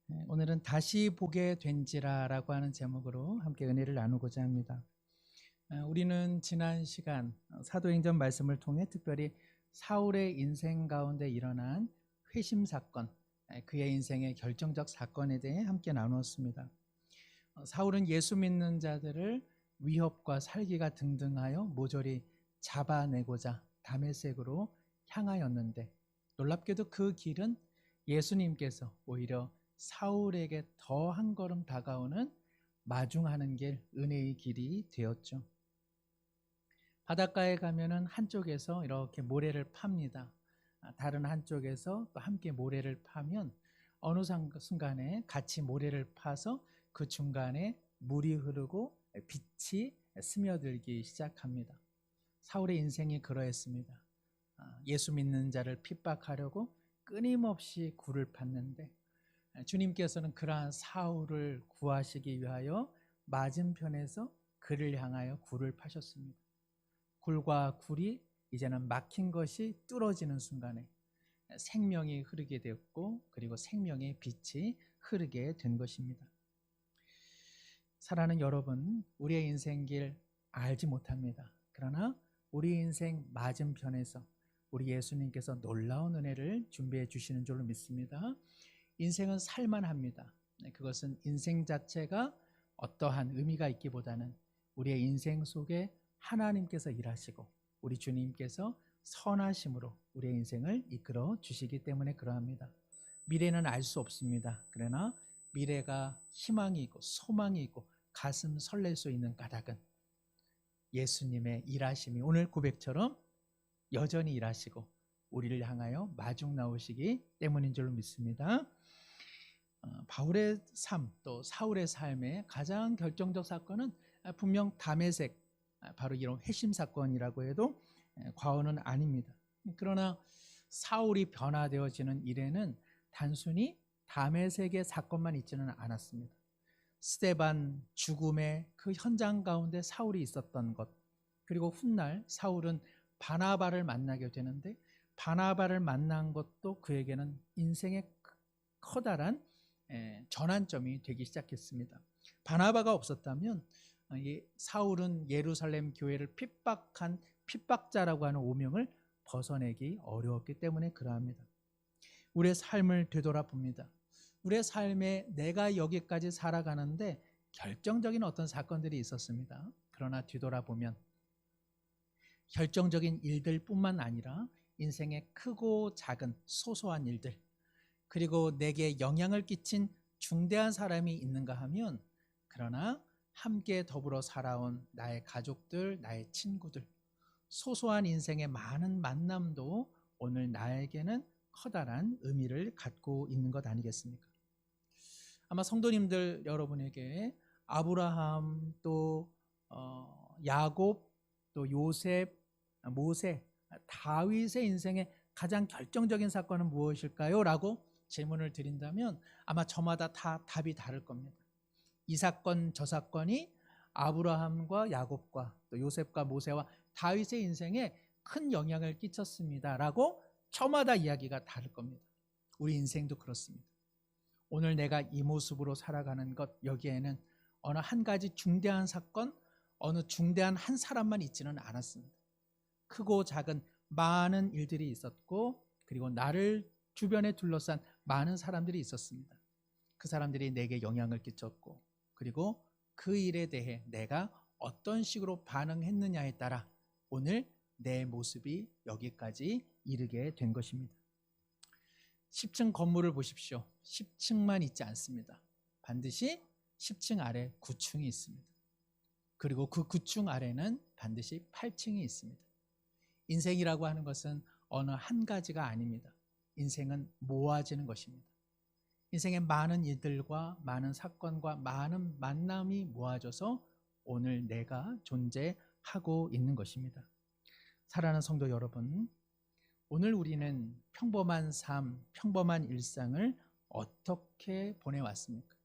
오늘은 다시 보게 된지라라고 하는 제목으로 함께 은혜를 나누고자 합니다. 우리는 지난 시간 사도행전 말씀을 통해 특별히 사울의 인생 가운데 일어난 회심 사건, 그의 인생의 결정적 사건에 대해 함께 나누었습니다. 사울은 예수 믿는 자들을 위협과 살기가 등등하여 모조리 잡아내고자 다메섹으로 향하였는데, 놀랍게도 그 길은 예수님께서 오히려 사울에게 더 한 걸음 다가오는 마중하는 길, 은혜의 길이 되었죠. 바닷가에 가면은 한쪽에서 이렇게 모래를 팝니다. 다른 한쪽에서 또 함께 모래를 파면 어느 순간에 같이 모래를 파서 그 중간에 물이 흐르고 빛이 스며들기 시작합니다. 사울의 인생이 그러했습니다. 예수 믿는 자를 핍박하려고 끊임없이 굴을 팠는데, 주님께서는 그러한 사울을 구하시기 위하여 맞은편에서 그를 향하여 굴을 파셨습니다. 굴과 굴이 이제는 막힌 것이 뚫어지는 순간에 생명이 흐르게 되었고, 그리고 생명의 빛이 흐르게 된 것입니다. 사랑하는 여러분, 우리의 인생길 알지 못합니다. 그러나 우리 인생 맞은편에서 우리 예수님께서 놀라운 은혜를 준비해 주시는 줄로 믿습니다. 인생은 살만합니다. 그것은 인생 자체가 어떠한 의미가 있기보다는 우리의 인생 속에 하나님께서 일하시고 우리 주님께서 선하심으로 우리의 인생을 이끌어 주시기 때문에 그러합니다. 미래는 알 수 없습니다. 그러나 미래가 희망이 있고 소망이 있고 가슴 설렐 수 있는 까닭은 예수님의 일하심이 오늘 고백처럼 여전히 일하시고 우리를 향하여 마중 나오시기 때문인 줄로 믿습니다. 바울의 삶, 또 사울의 삶의 가장 결정적 사건은 분명 다메섹, 바로 이런 회심 사건이라고 해도 과언은 아닙니다. 그러나 사울이 변화되어지는 일에는 단순히 다메섹의 사건만 있지는 않았습니다. 스데반 죽음의 그 현장 가운데 사울이 있었던 것, 그리고 훗날 사울은 바나바를 만나게 되는데, 바나바를 만난 것도 그에게는 인생의 커다란 전환점이 되기 시작했습니다. 바나바가 없었다면 사울은 예루살렘 교회를 핍박한 핍박자라고 하는 오명을 벗어내기 어려웠기 때문에 그러합니다. 우리의 삶을 되돌아봅니다. 우리의 삶에 내가 여기까지 살아가는데 결정적인 어떤 사건들이 있었습니다. 그러나 뒤돌아보면 결정적인 일들뿐만 아니라 인생의 크고 작은 소소한 일들, 그리고 내게 영향을 끼친 중대한 사람이 있는가 하면, 그러나 함께 더불어 살아온 나의 가족들, 나의 친구들, 소소한 인생의 많은 만남도 오늘 나에게는 커다란 의미를 갖고 있는 것 아니겠습니까? 아마 성도님들 여러분에게 아브라함, 또 야곱, 또 요셉, 모세, 다윗의 인생의 가장 결정적인 사건은 무엇일까요? 라고 질문을 드린다면 아마 저마다 다 답이 다를 겁니다. 이 사건 저 사건이 아브라함과 야곱과 또 요셉과 모세와 다윗의 인생에 큰 영향을 끼쳤습니다 라고 저마다 이야기가 다를 겁니다. 우리 인생도 그렇습니다. 오늘 내가 이 모습으로 살아가는 것, 여기에는 어느 한 가지 중대한 사건, 어느 중대한 한 사람만 있지는 않았습니다. 크고 작은 많은 일들이 있었고, 그리고 나를 주변에 둘러싼 많은 사람들이 있었습니다. 그 사람들이 내게 영향을 끼쳤고, 그리고 그 일에 대해 내가 어떤 식으로 반응했느냐에 따라 오늘 내 모습이 여기까지 이르게 된 것입니다. 10층 건물을 보십시오. 10층만 있지 않습니다. 반드시 10층 아래 9층이 있습니다. 그리고 그 9층 아래는 반드시 8층이 있습니다. 인생이라고 하는 것은 어느 한 가지가 아닙니다. 인생은 모아지는 것입니다. 인생의 많은 일들과 많은 사건과 많은 만남이 모아져서 오늘 내가 존재하고 있는 것입니다. 사랑하는 성도 여러분, 오늘 우리는 평범한 삶, 평범한 일상을 어떻게 보내왔습니까?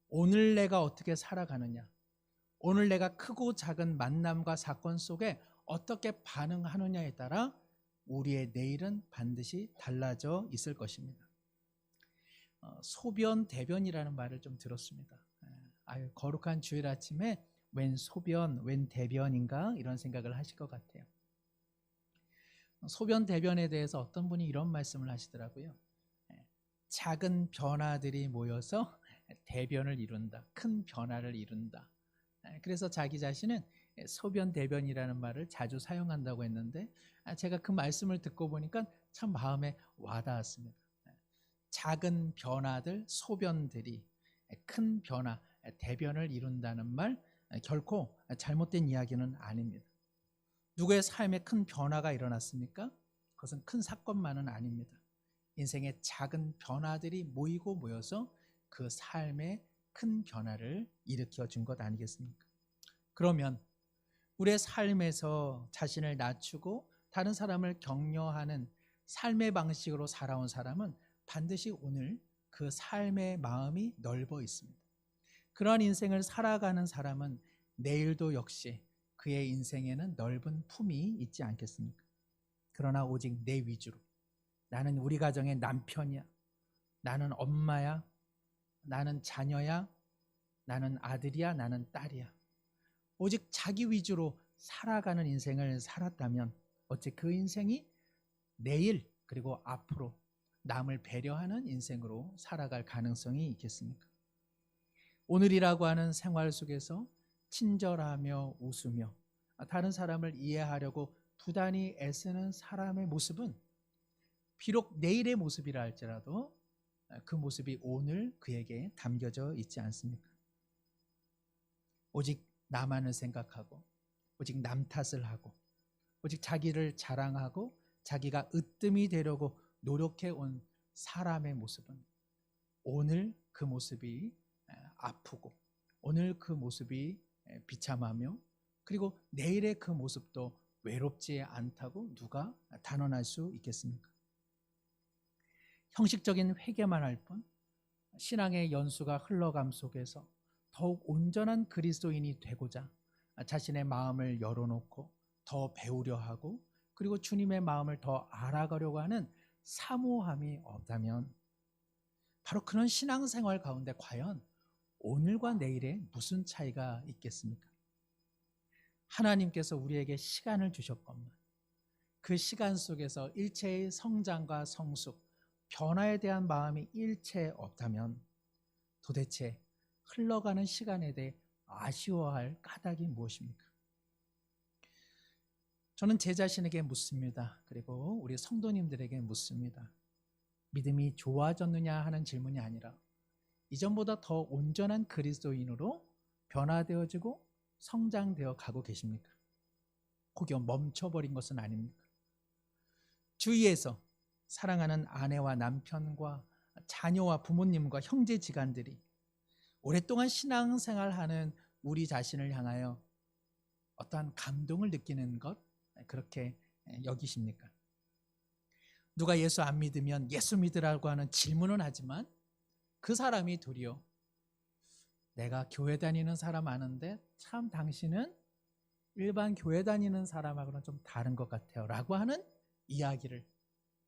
오늘 내가 어떻게 살아가느냐? 오늘 내가 크고 작은 만남과 사건 속에 어떻게 반응하느냐에 따라 우리의 내일은 반드시 달라져 있을 것입니다. 소변 대변이라는 말을 좀 들었습니다. 아유, 거룩한 주일 아침에 웬 소변, 웬 대변인가 이런 생각을 하실 것 같아요. 소변 대변에 대해서 어떤 분이 이런 말씀을 하시더라고요. 작은 변화들이 모여서 대변을 이룬다. 큰 변화를 이룬다. 그래서 자기 자신은 소변 대변이라는 말을 자주 사용한다고 했는데, 제가 그 말씀을 듣고 보니까 참 마음에 와닿았습니다. 작은 변화들, 소변들이 큰 변화, 대변을 이룬다는 말, 결코 잘못된 이야기는 아닙니다. 누구의 삶에 큰 변화가 일어났습니까? 그것은 큰 사건만은 아닙니다. 인생의 작은 변화들이 모이고 모여서 그 삶에 큰 변화를 일으켜 준 것 아니겠습니까? 그러면 우리의 삶에서 자신을 낮추고 다른 사람을 격려하는 삶의 방식으로 살아온 사람은 반드시 오늘 그 삶의 마음이 넓어 있습니다. 그러한 인생을 살아가는 사람은 내일도 역시 그의 인생에는 넓은 품이 있지 않겠습니까? 그러나 오직 내 위주로, 나는 우리 가정의 남편이야, 나는 엄마야, 나는 자녀야, 나는 아들이야, 나는 딸이야, 오직 자기 위주로 살아가는 인생을 살았다면 어째 그 인생이 내일 그리고 앞으로 남을 배려하는 인생으로 살아갈 가능성이 있겠습니까? 오늘이라고 하는 생활 속에서 친절하며 웃으며 다른 사람을 이해하려고 부단히 애쓰는 사람의 모습은 비록 내일의 모습이라 할지라도 그 모습이 오늘 그에게 담겨져 있지 않습니까? 오직 나만을 생각하고 오직 남 탓을 하고 오직 자기를 자랑하고 자기가 으뜸이 되려고 노력해 온 사람의 모습은 오늘 그 모습이 아프고 오늘 그 모습이 비참하며 그리고 내일의 그 모습도 외롭지 않다고 누가 단언할 수 있겠습니까? 형식적인 회개만 할 뿐 신앙의 연수가 흘러감 속에서 더욱 온전한 그리스도인이 되고자 자신의 마음을 열어놓고 더 배우려 하고 그리고 주님의 마음을 더 알아가려고 하는 사모함이 없다면 바로 그런 신앙생활 가운데 과연 오늘과 내일에 무슨 차이가 있겠습니까? 하나님께서 우리에게 시간을 주셨건만 그 시간 속에서 일체의 성장과 성숙, 변화에 대한 마음이 일체 없다면 도대체 흘러가는 시간에 대해 아쉬워할 까닭이 무엇입니까? 저는 제 자신에게 묻습니다. 그리고 우리 성도님들에게 묻습니다. 믿음이 좋아졌느냐 하는 질문이 아니라 이전보다 더 온전한 그리스도인으로 변화되어지고 성장되어 가고 계십니까? 혹여 멈춰버린 것은 아닙니까? 주위에서 사랑하는 아내와 남편과 자녀와 부모님과 형제지간들이 오랫동안 신앙생활하는 우리 자신을 향하여 어떠한 감동을 느끼는 것 그렇게 여기십니까? 누가 예수 안 믿으면 예수 믿으라고 하는 질문은 하지만 그 사람이 도리어 내가 교회 다니는 사람 아는데 참 당신은 일반 교회 다니는 사람하고는 좀 다른 것 같아요 라고 하는 이야기를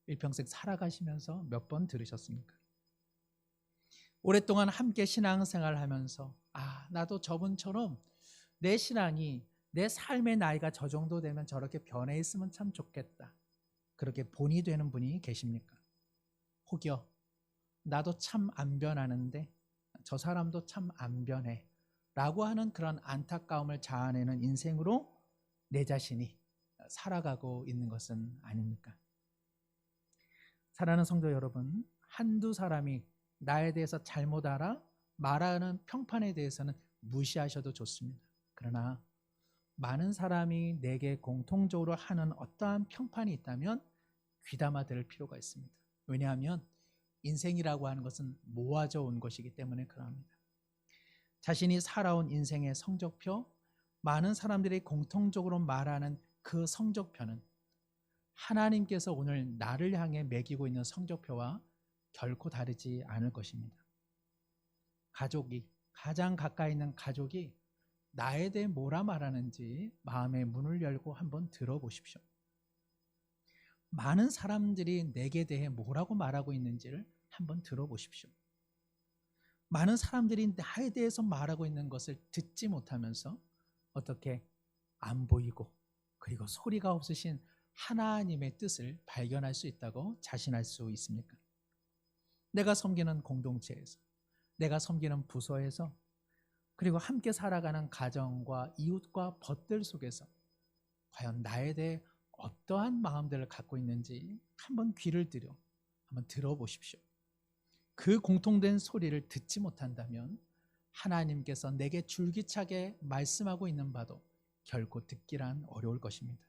일평생 살아가시면서 몇 번 들으셨습니까? 오랫동안 함께 신앙생활 하면서 나도 저분처럼 내 신앙이 내 삶의 나이가 저 정도 되면 저렇게 변해 있으면 참 좋겠다 그렇게 본이 되는 분이 계십니까? 혹여 나도 참 안 변하는데 저 사람도 참 안 변해 라고 하는 그런 안타까움을 자아내는 인생으로 내 자신이 살아가고 있는 것은 아닙니까? 사랑하는 성도 여러분, 한두 사람이 나에 대해서 잘못 알아 말하는 평판에 대해서는 무시하셔도 좋습니다. 그러나 많은 사람이 내게 공통적으로 하는 어떠한 평판이 있다면 귀담아 들을 필요가 있습니다. 왜냐하면 인생이라고 하는 것은 모아져 온 것이기 때문에 그럽니다. 자신이 살아온 인생의 성적표, 많은 사람들이 공통적으로 말하는 그 성적표는 하나님께서 오늘 나를 향해 매기고 있는 성적표와 결코 다르지 않을 것입니다. 가족이, 가장 가까이 있는 가족이 나에 대해 뭐라 말하는지 마음의 문을 열고 한번 들어보십시오. 많은 사람들이 내게 대해 뭐라고 말하고 있는지를 한번 들어보십시오. 많은 사람들이 나에 대해서 말하고 있는 것을 듣지 못하면서 어떻게 안 보이고 그리고 소리가 없으신 하나님의 뜻을 발견할 수 있다고 자신할 수 있습니까? 내가 섬기는 공동체에서, 내가 섬기는 부서에서, 그리고 함께 살아가는 가정과 이웃과 벗들 속에서 과연 나에 대해 어떠한 마음들을 갖고 있는지 한번 귀를 들여 한번 들어보십시오. 그 공통된 소리를 듣지 못한다면 하나님께서 내게 줄기차게 말씀하고 있는 바도 결코 듣기란 어려울 것입니다.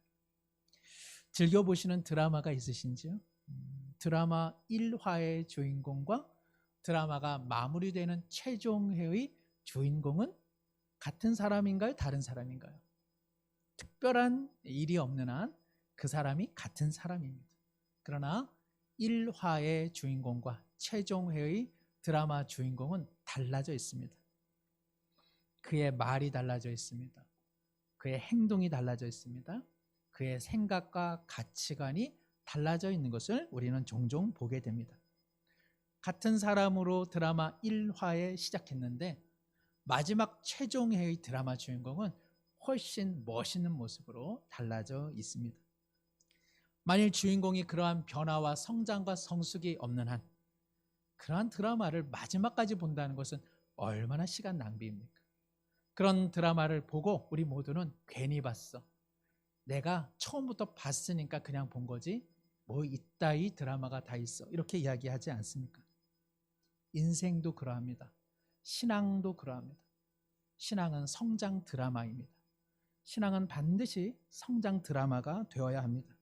즐겨보시는 드라마가 있으신지요? 드라마 1화의 주인공과 드라마가 마무리되는 최종회의 주인공은 같은 사람인가요? 다른 사람인가요? 특별한 일이 없는 한 그 사람이 같은 사람입니다. 그러나 1화의 주인공과 최종회의 드라마 주인공은 달라져 있습니다. 그의 말이 달라져 있습니다. 그의 행동이 달라져 있습니다. 그의 생각과 가치관이 달라져 있는 것을 우리는 종종 보게 됩니다. 같은 사람으로 드라마 1화에 시작했는데 마지막 최종회의 드라마 주인공은 훨씬 멋있는 모습으로 달라져 있습니다. 만일 주인공이 그러한 변화와 성장과 성숙이 없는 한 그러한 드라마를 마지막까지 본다는 것은 얼마나 시간 낭비입니까? 그런 드라마를 보고 우리 모두는 괜히 봤어. 내가 처음부터 봤으니까 그냥 본 거지. 뭐 이따위 드라마가 다 있어. 이렇게 이야기하지 않습니까? 인생도 그러합니다. 신앙도 그러합니다. 신앙은 성장 드라마입니다. 신앙은 반드시 성장 드라마가 되어야 합니다.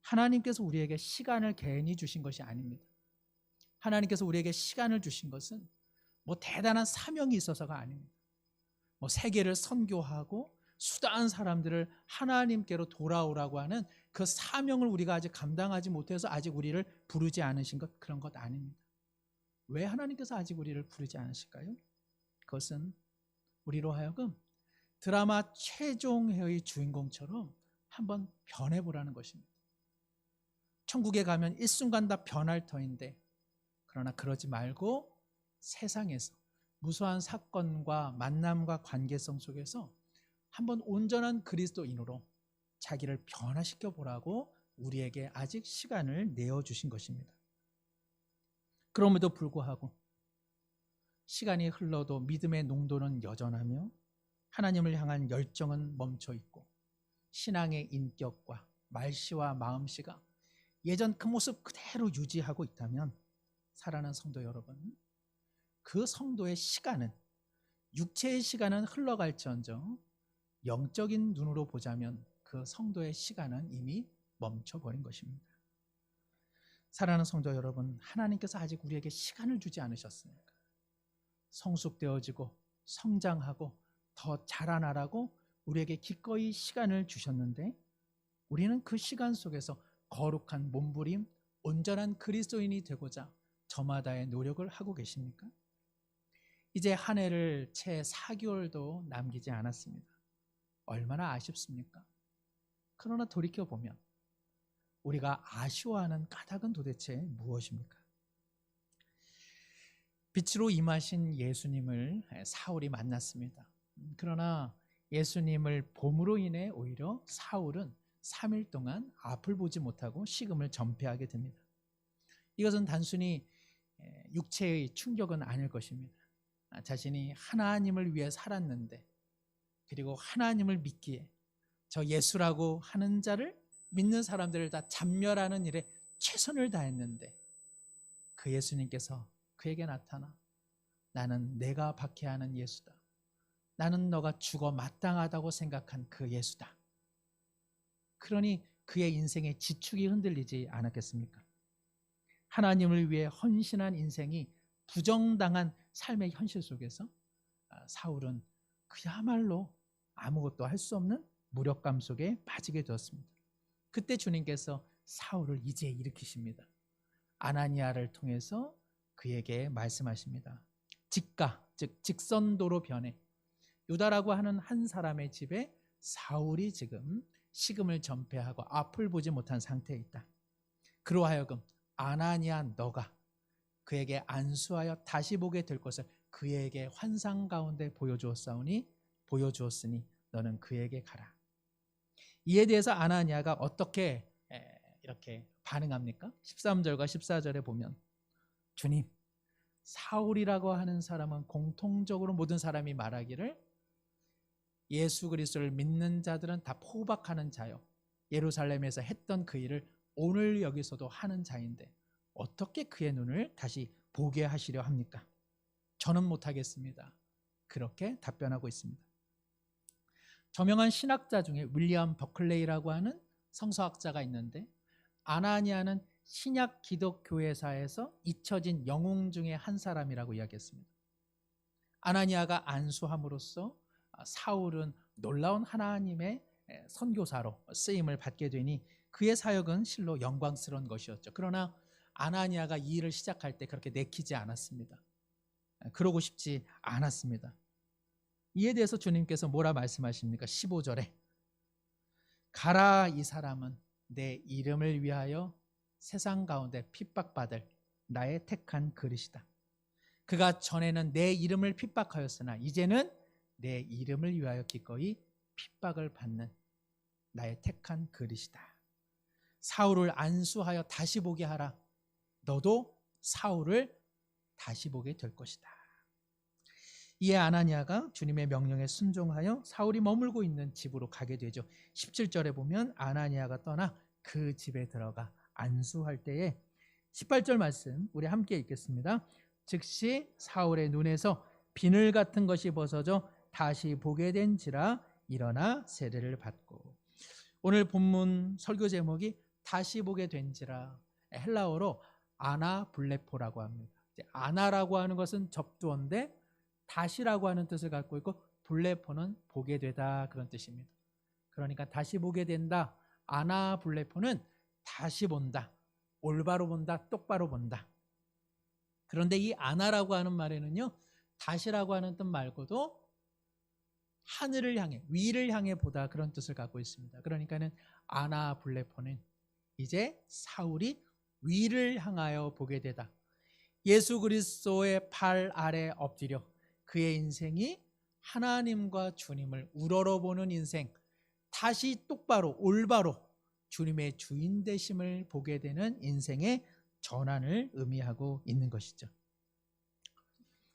하나님께서 우리에게 시간을 괜히 주신 것이 아닙니다. 하나님께서 우리에게 시간을 주신 것은 뭐 대단한 사명이 있어서가 아닙니다. 뭐 세계를 선교하고 수다한 사람들을 하나님께로 돌아오라고 하는 그 사명을 우리가 아직 감당하지 못해서 아직 우리를 부르지 않으신 것, 그런 것 아닙니다. 왜 하나님께서 아직 우리를 부르지 않으실까요? 그것은 우리로 하여금 드라마 최종회의 주인공처럼 한번 변해보라는 것입니다. 천국에 가면 일순간 다 변할 터인데, 그러나 그러지 말고 세상에서 무수한 사건과 만남과 관계성 속에서 한번 온전한 그리스도인으로 자기를 변화시켜 보라고 우리에게 아직 시간을 내어주신 것입니다. 그럼에도 불구하고 시간이 흘러도 믿음의 농도는 여전하며 하나님을 향한 열정은 멈춰 있고 신앙의 인격과 말씨와 마음씨가 예전 그 모습 그대로 유지하고 있다면, 사랑하는 성도 여러분, 그 성도의 시간은, 육체의 시간은 흘러갈지언정 영적인 눈으로 보자면 그 성도의 시간은 이미 멈춰버린 것입니다. 사랑하는 성도 여러분, 하나님께서 아직 우리에게 시간을 주지 않으셨습니까? 성숙되어지고 성장하고 더 자라나라고 우리에게 기꺼이 시간을 주셨는데, 우리는 그 시간 속에서 거룩한 몸부림, 온전한 그리스도인이 되고자 저마다의 노력을 하고 계십니까? 이제 한 해를 채 4개월도 남기지 않았습니다. 얼마나 아쉽습니까? 그러나 돌이켜보면 우리가 아쉬워하는 까닭은 도대체 무엇입니까? 빛으로 임하신 예수님을 사울이 만났습니다. 그러나 예수님을 봄으로 인해 오히려 사울은 3일 동안 앞을 보지 못하고 식음을 전폐하게 됩니다. 이것은 단순히 육체의 충격은 아닐 것입니다. 자신이 하나님을 위해 살았는데, 그리고 하나님을 믿기에 저 예수라고 하는 자를 믿는 사람들을 다 잡멸하는 일에 최선을 다했는데, 그 예수님께서 그에게 나타나 나는 내가 박해하는 예수다. 나는 너가 죽어 마땅하다고 생각한 그 예수다. 그러니 그의 인생의 지축이 흔들리지 않았겠습니까? 하나님을 위해 헌신한 인생이 부정당한 삶의 현실 속에서 사울은 그야말로 아무것도 할 수 없는 무력감 속에 빠지게 되었습니다. 그때 주님께서 사울을 이제 일으키십니다. 아나니아를 통해서 그에게 말씀하십니다. 직가, 즉 직선도로 변해 유다라고 하는 한 사람의 집에 사울이 지금 식음을 전폐하고 앞을 보지 못한 상태에 있다. 그로 하여금 아나니아 너가 그에게 안수하여 다시 보게 될 것을 그에게 환상 가운데 보여주었으니 너는 그에게 가라. 이에 대해서 아나니아가 어떻게 이렇게 반응합니까? 13절과 14절에 보면 주님, 사울이라고 하는 사람은 공통적으로 모든 사람이 말하기를 예수 그리스도를 믿는 자들은 다 포박하는 자요, 예루살렘에서 했던 그 일을 오늘 여기서도 하는 자인데 어떻게 그의 눈을 다시 보게 하시려 합니까? 저는 못하겠습니다. 그렇게 답변하고 있습니다. 저명한 신학자 중에 윌리엄 버클레이라고 하는 성서학자가 있는데 아나니아는 신약 기독교회사에서 잊혀진 영웅 중에 한 사람이라고 이야기했습니다. 아나니아가 안수함으로써 사울은 놀라운 하나님의 선교사로 쓰임을 받게 되니 그의 사역은 실로 영광스러운 것이었죠. 그러나 아나니아가 이 일을 시작할 때 그렇게 내키지 않았습니다. 그러고 싶지 않았습니다. 이에 대해서 주님께서 뭐라 말씀하십니까? 15절에 가라, 이 사람은 내 이름을 위하여 세상 가운데 핍박받을 나의 택한 그릇이다. 그가 전에는 내 이름을 핍박하였으나 이제는 내 이름을 위하여 기꺼이 핍박을 받는 나의 택한 그릇이다. 사울을 안수하여 다시 보게 하라. 너도 사울을 다시 보게 될 것이다. 이에 아나니아가 주님의 명령에 순종하여 사울이 머물고 있는 집으로 가게 되죠. 17절에 보면 아나니아가 떠나 그 집에 들어가 안수할 때에 18절 말씀 우리 함께 읽겠습니다. 즉시 사울의 눈에서 비늘 같은 것이 벗어져 다시 보게 된지라 일어나 세례를 받고. 오늘 본문 설교 제목이 다시 보게 된지라, 헬라어로 아나블레포라고 합니다. 아나라고 하는 것은 접두어인데 다시라고 하는 뜻을 갖고 있고 블레포는 보게 되다, 그런 뜻입니다. 그러니까 다시 보게 된다. 아나블레포는 다시 본다, 올바로 본다, 똑바로 본다. 그런데 이 아나라고 하는 말에는요, 다시라고 하는 뜻 말고도 하늘을 향해, 위를 향해 보다, 그런 뜻을 갖고 있습니다. 그러니까는 아나블레포는 이제 사울이 위를 향하여 보게 되다. 예수 그리스도의 발 아래 엎드려 그의 인생이 하나님과 주님을 우러러보는 인생, 다시 똑바로 올바로 주님의 주인 되심을 보게 되는 인생의 전환을 의미하고 있는 것이죠.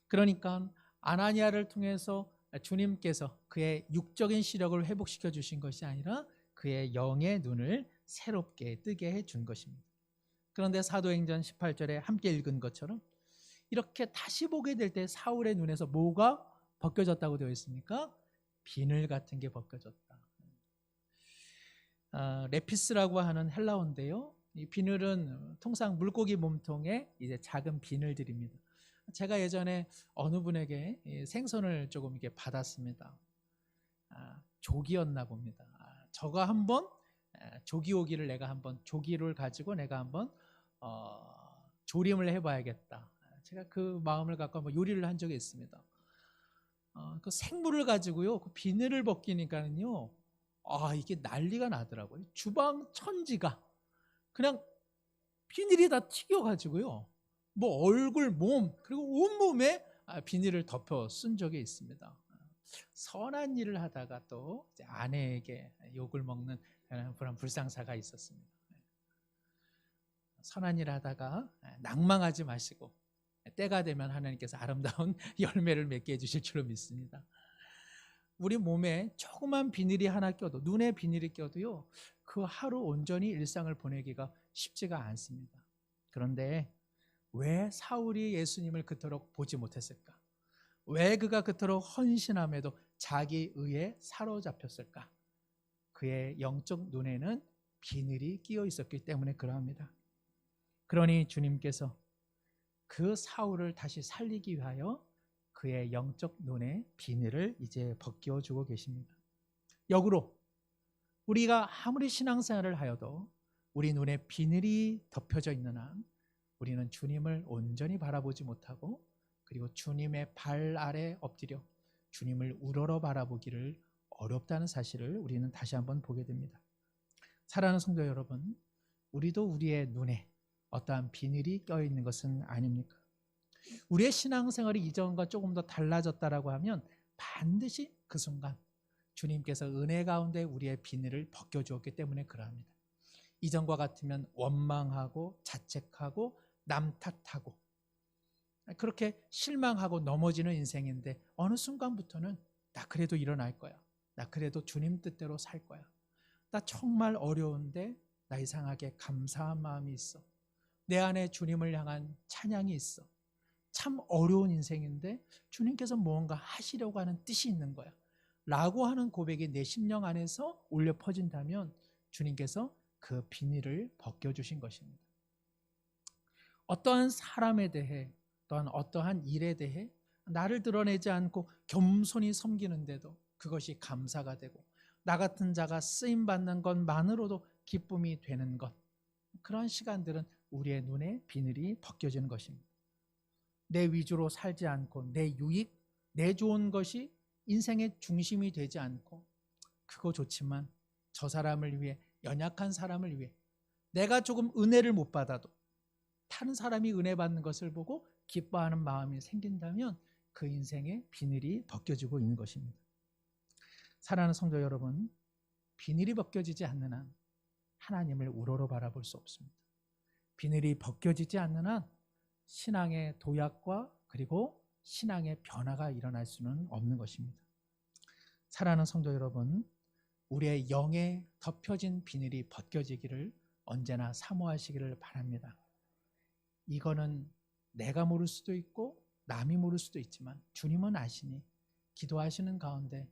그러니까 아나니아를 통해서 주님께서 그의 육적인 시력을 회복시켜 주신 것이 아니라 그의 영의 눈을 새롭게 뜨게 해준 것입니다. 그런데 사도행전 18절에 함께 읽은 것처럼 이렇게 다시 보게 될 때 사울의 눈에서 뭐가 벗겨졌다고 되어 있습니까? 비늘 같은 게 벗겨졌다. 레피스라고 하는 헬라어인데요, 이 비늘은 통상 물고기 몸통에 이제 작은 비늘들입니다. 제가 예전에 어느 분에게 생선을 조금 이렇게 받았습니다. 조기였나 봅니다. 저가 한번 조기오기를 내가 한번 조기를 가지고 내가 한번 조림을 해봐야겠다. 제가 그 마음을 갖고 한번 요리를 한 적이 있습니다. 그 생물을 가지고요, 그 비늘을 벗기니까는요, 이게 난리가 나더라고요. 주방 천지가 그냥 비닐이 다 튀겨가지고요, 뭐 얼굴, 몸, 그리고 온몸에 비닐을 덮어 쓴 적이 있습니다. 선한 일을 하다가 또 아내에게 욕을 먹는 그런 불상사가 있었습니다. 선한 일을 하다가 낭망하지 마시고 때가 되면 하나님께서 아름다운 열매를 맺게 해주실 줄로 믿습니다. 우리 몸에 조그만 비늘이 하나 껴도, 눈에 비늘이 껴도요, 그 하루 온전히 일상을 보내기가 쉽지가 않습니다. 그런데 왜 사울이 예수님을 그토록 보지 못했을까? 왜 그가 그토록 헌신함에도 자기 의에 사로잡혔을까? 그의 영적 눈에는 비늘이 끼어 있었기 때문에 그러합니다. 그러니 주님께서 그 사울을 다시 살리기 위하여 그의 영적 눈에 비늘을 이제 벗겨주고 계십니다. 역으로 우리가 아무리 신앙생활을 하여도 우리 눈에 비늘이 덮여져 있는 한 우리는 주님을 온전히 바라보지 못하고, 그리고 주님의 발 아래 엎드려 주님을 우러러 바라보기를 어렵다는 사실을 우리는 다시 한번 보게 됩니다. 사랑하는 성도 여러분, 우리도 우리의 눈에 어떠한 비늘이 껴있는 것은 아닙니까? 우리의 신앙생활이 이전과 조금 더 달라졌다라고 하면 반드시 그 순간 주님께서 은혜 가운데 우리의 비늘을 벗겨주었기 때문에 그러합니다. 이전과 같으면 원망하고 자책하고 남 탓하고 그렇게 실망하고 넘어지는 인생인데 어느 순간부터는 나 그래도 일어날 거야. 나 그래도 주님 뜻대로 살 거야. 나 정말 어려운데 나 이상하게 감사한 마음이 있어. 내 안에 주님을 향한 찬양이 있어. 참 어려운 인생인데 주님께서 무언가 하시려고 하는 뜻이 있는 거야. 라고 하는 고백이 내 심령 안에서 울려 퍼진다면 주님께서 그 비닐을 벗겨주신 것입니다. 어떠한 사람에 대해 또한 어떠한 일에 대해 나를 드러내지 않고 겸손히 섬기는데도 그것이 감사가 되고 나 같은 자가 쓰임받는 것만으로도 기쁨이 되는 것, 그런 시간들은 우리의 눈에 비늘이 벗겨지는 것입니다. 내 위주로 살지 않고 내 유익, 내 좋은 것이 인생의 중심이 되지 않고 그거 좋지만 저 사람을 위해, 연약한 사람을 위해 내가 조금 은혜를 못 받아도 다른 사람이 은혜 받는 것을 보고 기뻐하는 마음이 생긴다면 그 인생의 비늘이 벗겨지고 있는 것입니다. 사랑하는 성도 여러분, 비늘이 벗겨지지 않는 한 하나님을 우러러 바라볼 수 없습니다. 비늘이 벗겨지지 않는 한 신앙의 도약과 그리고 신앙의 변화가 일어날 수는 없는 것입니다. 사랑하는 성도 여러분, 우리의 영에 덮여진 비늘이 벗겨지기를 언제나 사모하시기를 바랍니다. 이거는 내가 모를 수도 있고 남이 모를 수도 있지만 주님은 아시니 기도하시는 가운데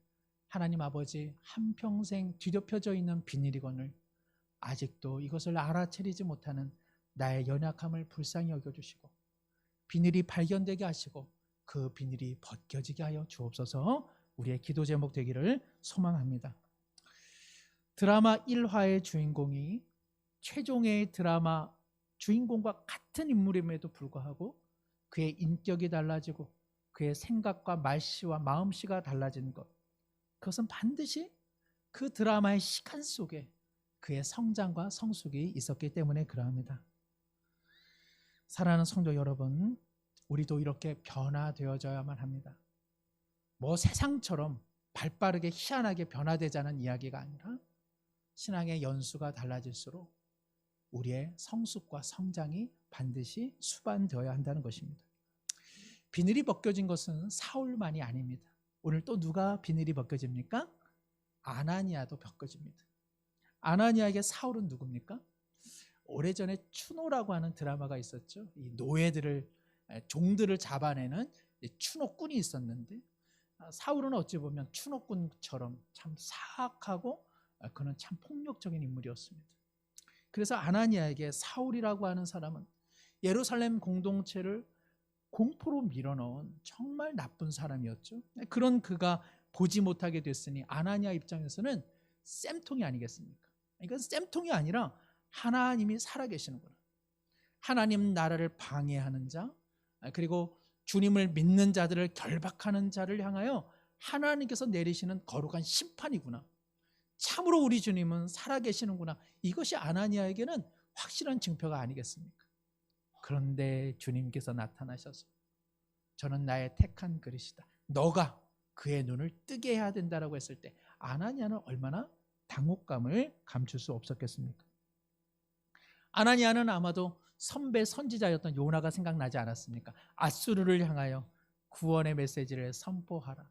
하나님 아버지 한평생 뒤덮여져 있는 비닐이건을 아직도 이것을 알아차리지 못하는 나의 연약함을 불쌍히 여겨주시고 비늘이 발견되게 하시고 그 비늘이 벗겨지게 하여 주옵소서. 우리의 기도 제목 되기를 소망합니다. 드라마 1화의 주인공이 최종의 드라마 주인공과 같은 인물임에도 불구하고 그의 인격이 달라지고 그의 생각과 말씨와 마음씨가 달라진 것, 그것은 반드시 그 드라마의 시간 속에 그의 성장과 성숙이 있었기 때문에 그러합니다. 사랑하는 성도 여러분, 우리도 이렇게 변화되어져야만 합니다. 뭐 세상처럼 발빠르게 희한하게 변화되자는 이야기가 아니라 신앙의 연수가 달라질수록 우리의 성숙과 성장이 반드시 수반되어야 한다는 것입니다. 비늘이 벗겨진 것은 사울만이 아닙니다. 오늘 또 누가 비늘이 벗겨집니까? 아나니아도 벗겨집니다. 아나니아에게 사울은 누굽니까? 오래전에 추노라고 하는 드라마가 있었죠. 이 노예들을, 종들을 잡아내는 추노꾼이 있었는데 사울은 어찌 보면 추노꾼처럼 참 사악하고 그는 참 폭력적인 인물이었습니다. 그래서 아나니아에게 사울이라고 하는 사람은 예루살렘 공동체를 공포로 밀어넣은 정말 나쁜 사람이었죠. 그런 그가 보지 못하게 됐으니 아나니아 입장에서는 쌤통이 아니겠습니까? 이건 쌤통이 아니라 하나님이 살아계시는구나. 하나님 나라를 방해하는 자, 그리고 주님을 믿는 자들을 결박하는 자를 향하여 하나님께서 내리시는 거룩한 심판이구나. 참으로 우리 주님은 살아계시는구나. 이것이 아나니아에게는 확실한 증표가 아니겠습니까? 그런데 주님께서 나타나셔서 저는 나의 택한 그릇이다. 너가 그의 눈을 뜨게 해야 된다라고 했을 때 아나니아는 얼마나 당혹감을 감출 수 없었겠습니까? 아나니아는 아마도 선배 선지자였던 요나가 생각나지 않았습니까? 아수르를 향하여 구원의 메시지를 선포하라.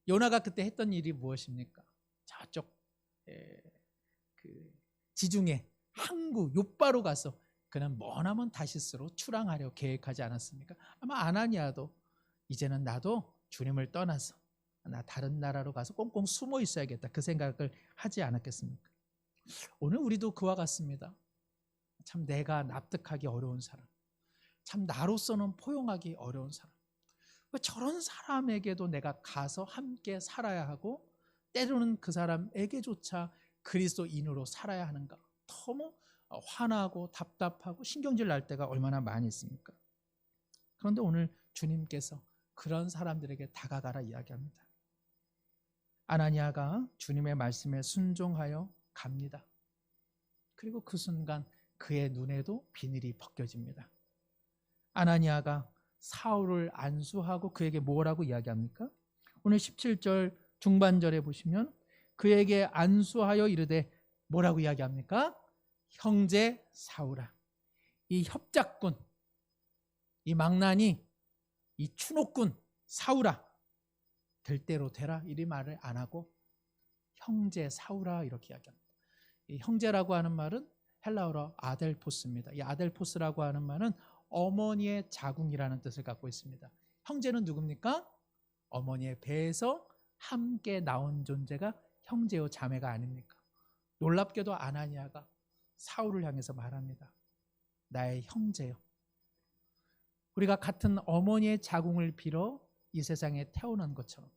요나가 그때 했던 일이 무엇입니까? 저쪽 그 지중해 항구 욥바로 가서 그는 머나먼 다시스로 출항하려 계획하지 않았습니까? 아마 아나니아도 이제는 나도 주님을 떠나서 나 다른 나라로 가서 꽁꽁 숨어 있어야겠다, 그 생각을 하지 않았겠습니까? 오늘 우리도 그와 같습니다. 참 내가 납득하기 어려운 사람, 참 나로서는 포용하기 어려운 사람, 왜 저런 사람에게도 내가 가서 함께 살아야 하고 때로는 그 사람에게조차 그리스도인으로 살아야 하는가, 너무 화나고 답답하고 신경질 날 때가 얼마나 많이 있습니까? 그런데 오늘 주님께서 그런 사람들에게 다가가라 이야기합니다. 아나니아가 주님의 말씀에 순종하여 갑니다. 그리고 그 순간 그의 눈에도 비늘이 벗겨집니다. 아나니아가 사울을 안수하고 그에게 뭐라고 이야기합니까? 오늘 17절 중반절에 보시면 그에게 안수하여 이르되 뭐라고 이야기합니까? 형제 사울아. 이 협작꾼, 이 망나니, 이 추노꾼 사울아, 될 대로 되라 이 말을 안 하고 형제 사울아 이렇게 이야기합니다. 이 형제라고 하는 말은 헬라어로 아델포스입니다. 이 아델포스라고 하는 말은 어머니의 자궁이라는 뜻을 갖고 있습니다. 형제는 누굽니까? 어머니의 배에서 함께 나온 존재가 형제요 자매가 아닙니까? 놀랍게도 아나니아가 사울을 향해서 말합니다. 나의 형제요. 우리가 같은 어머니의 자궁을 빌어 이 세상에 태어난 것처럼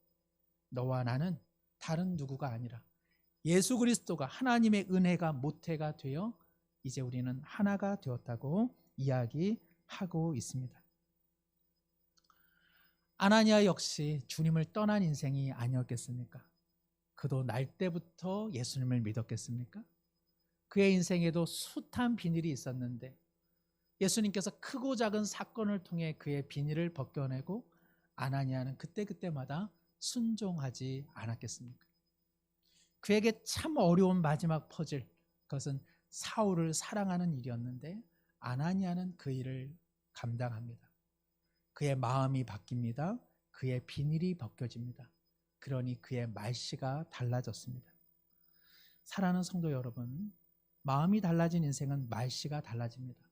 너와 나는 다른 누구가 아니라 예수 그리스도가 하나님의 은혜가 모태가 되어 이제 우리는 하나가 되었다고 이야기하고 있습니다. 아나니아 역시 주님을 떠난 인생이 아니었겠습니까? 그도 날 때부터 예수님을 믿었겠습니까? 그의 인생에도 숱한 비닐이 있었는데 예수님께서 크고 작은 사건을 통해 그의 비닐을 벗겨내고 아나니아는 그때그때마다 순종하지 않았겠습니까? 그에게 참 어려운 마지막 퍼즐, 그것은 사울을 사랑하는 일이었는데 아나니아는 그 일을 감당합니다. 그의 마음이 바뀝니다. 그의 비닐이 벗겨집니다. 그러니 그의 말씨가 달라졌습니다. 사랑하는 성도 여러분, 마음이 달라진 인생은 말씨가 달라집니다.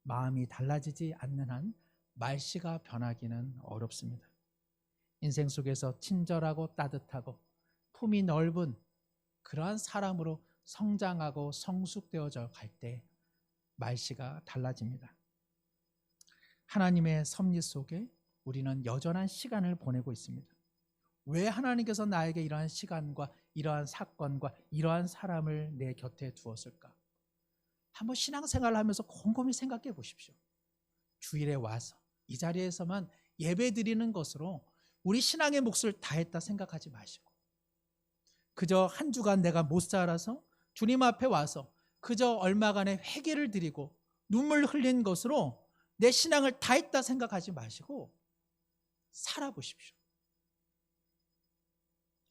마음이 달라지지 않는 한 말씨가 변하기는 어렵습니다. 인생 속에서 친절하고 따뜻하고 품이 넓은 그러한 사람으로 성장하고 성숙되어져 갈 때 말씨가 달라집니다. 하나님의 섭리 속에 우리는 여전한 시간을 보내고 있습니다. 왜 하나님께서 나에게 이러한 시간과 이러한 사건과 이러한 사람을 내 곁에 두었을까? 한번 신앙생활을 하면서 곰곰이 생각해 보십시오. 주일에 와서 이 자리에서만 예배 드리는 것으로 우리 신앙의 몫을 다했다 생각하지 마시고 그저 한 주간 내가 못 살아서 주님 앞에 와서 그저 얼마간의 회개를 드리고 눈물 흘린 것으로 내 신앙을 다했다 생각하지 마시고 살아보십시오.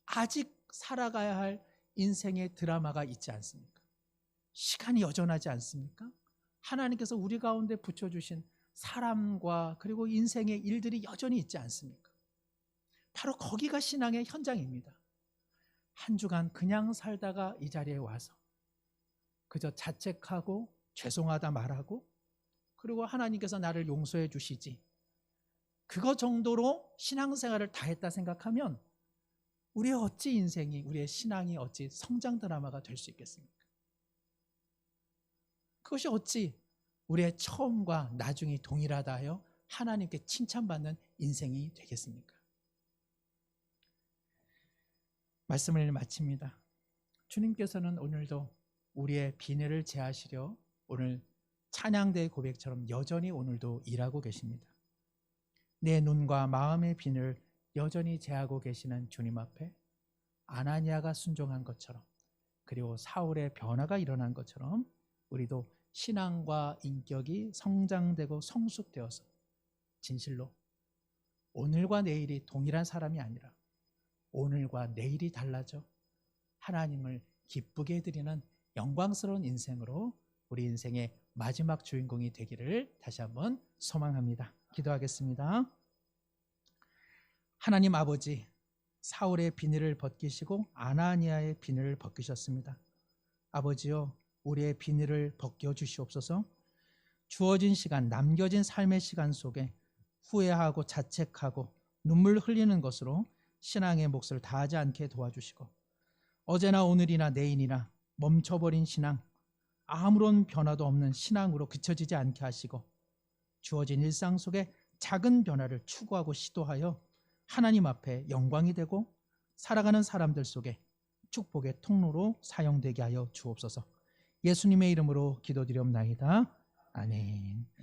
아직 살아가야 할 인생의 드라마가 있지 않습니까? 시간이 여전하지 않습니까? 하나님께서 우리 가운데 붙여주신 사람과 그리고 인생의 일들이 여전히 있지 않습니까? 바로 거기가 신앙의 현장입니다. 한 주간 그냥 살다가 이 자리에 와서 그저 자책하고 죄송하다 말하고 그리고 하나님께서 나를 용서해 주시지 그거 정도로 신앙생활을 다 했다 생각하면 우리의 어찌 인생이 우리의 신앙이 어찌 성장 드라마가 될 수 있겠습니까? 그것이 어찌 우리의 처음과 나중이 동일하다 하여 하나님께 칭찬받는 인생이 되겠습니까? 말씀을 마칩니다. 주님께서는 오늘도 우리의 비늘을 제하시려 오늘 찬양대의 고백처럼 여전히 오늘도 일하고 계십니다. 내 눈과 마음의 비늘을 여전히 제하고 계시는 주님 앞에 아나니아가 순종한 것처럼 그리고 사울의 변화가 일어난 것처럼 우리도 신앙과 인격이 성장되고 성숙되어서 진실로 오늘과 내일이 동일한 사람이 아니라 오늘과 내일이 달라져 하나님을 기쁘게 해드리는 영광스러운 인생으로 우리 인생의 마지막 주인공이 되기를 다시 한번 소망합니다. 기도하겠습니다. 하나님 아버지, 사울의 비늘을 벗기시고 아나니아의 비늘을 벗기셨습니다. 아버지요, 우리의 비늘을 벗겨주시옵소서. 주어진 시간, 남겨진 삶의 시간 속에 후회하고 자책하고 눈물 흘리는 것으로 신앙의 몫을 다하지 않게 도와주시고 어제나 오늘이나 내일이나 멈춰버린 신앙, 아무런 변화도 없는 신앙으로 그쳐지지 않게 하시고 주어진 일상 속에 작은 변화를 추구하고 시도하여 하나님 앞에 영광이 되고 살아가는 사람들 속에 축복의 통로로 사용되게 하여 주옵소서. 예수님의 이름으로 기도드리옵나이다. 아멘.